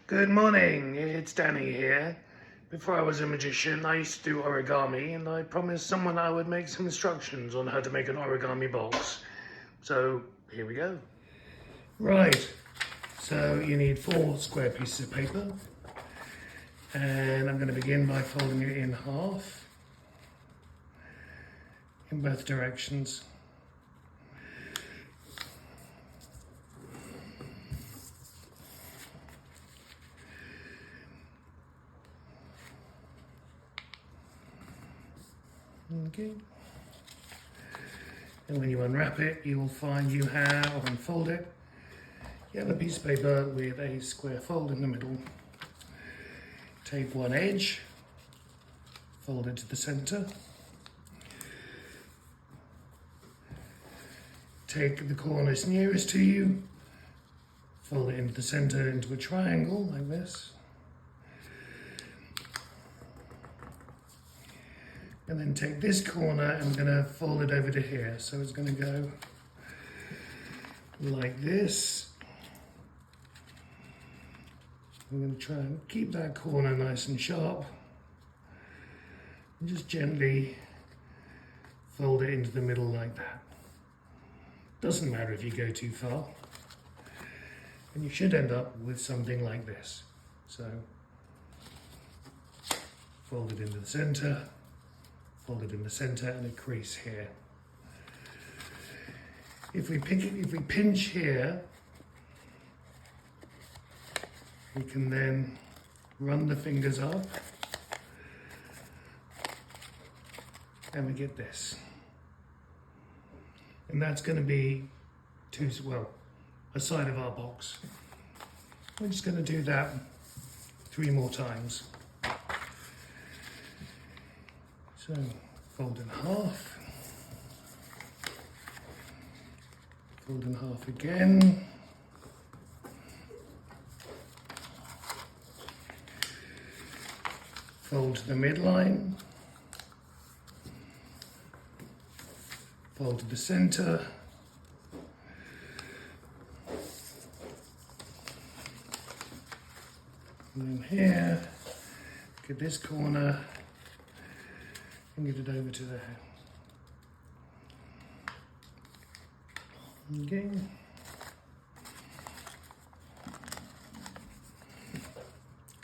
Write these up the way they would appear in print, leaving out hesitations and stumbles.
Good morning, it's Danny here. Before I was a magician, I used to do origami, and I promised someone I would make some instructions on how to make an origami box. So here we go. Right, so you need 4 square pieces of paper, and I'm going to begin by folding it in half in both directions. Okay. And when you unwrap it, you will find you have, or unfold it, you have a piece of paper with a square fold in the middle. Take one edge, fold it to the center. Take the corners nearest to you, fold it into the center into a triangle like this. And then take this corner and I'm going to fold it over to here. So it's going to go like this. I'm going to try and keep that corner nice and sharp. And just gently fold it into the middle like that. Doesn't matter if you go too far. And you should end up with something like this. So fold it into the center. Fold it in the center and a crease here. If we pinch here, we can then run the fingers up and we get this. And that's going to be a side of our box. We're just going to do that 3 more times. So fold in half, fold in half again, fold to the midline, fold to the center, and then here, get this corner, and get it over to there. Okay.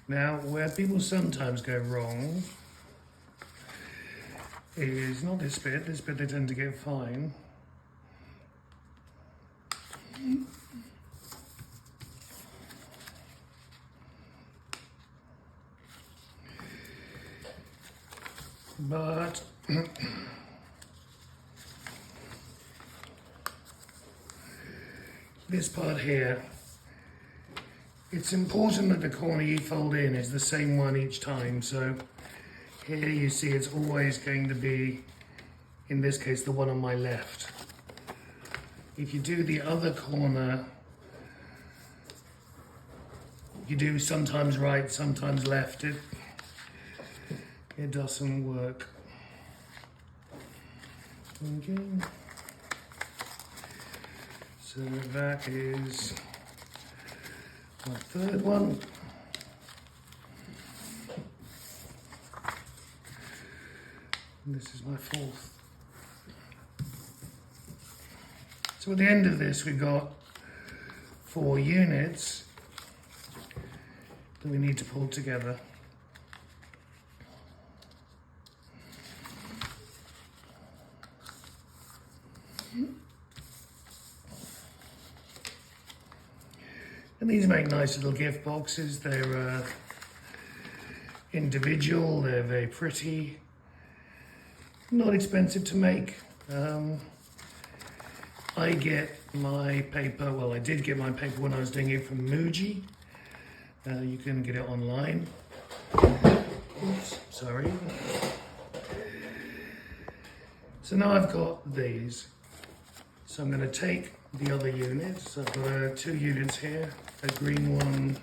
Now, where people sometimes go wrong is not this bit they tend to get fine. But this part here, it's important that the corner you fold in is the same one each time. So here you see it's always going to be, in this case, the one on my left. If you do the other corner, you do sometimes right, sometimes left. It doesn't work. Okay. So that is my 3rd one. And this is my 4th. So at the end of this, we've got 4 units that we need to pull together. And these make nice little gift boxes. They're individual, they're very pretty, not expensive to make. I get my paper, well I did get my paper when I was doing it from Muji. You can get it online. Oops, sorry. So now I've got these. So I'm going to take the other units. I've got 2 units here, a green one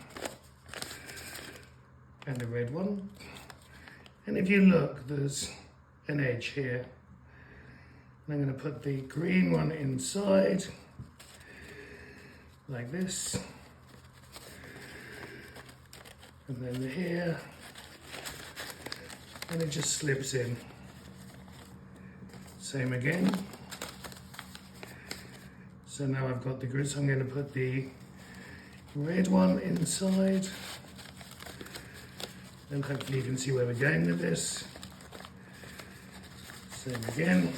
and a red one. And if you look, there's an edge here. And I'm going to put the green one inside, like this. and then here, and it just slips in. Same again. So now I've got the grid, so I'm going to put the red one inside, and hopefully you can see where we're going with this. Same again.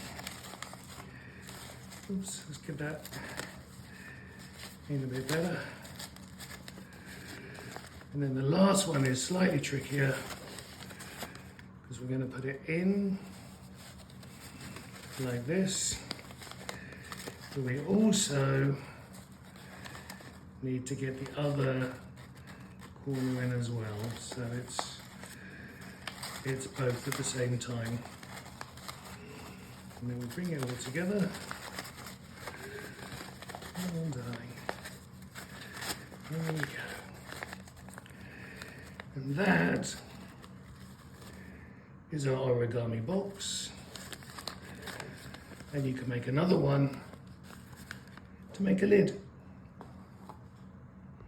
Oops, let's get that in a bit better. And then the last one is slightly trickier because we're going to put it in like this. But we also need to get the other corner in as well, so it's both at the same time. And then we bring it all together. Oh darling. There we go. And that is our origami box. And you can make another one to make a lid.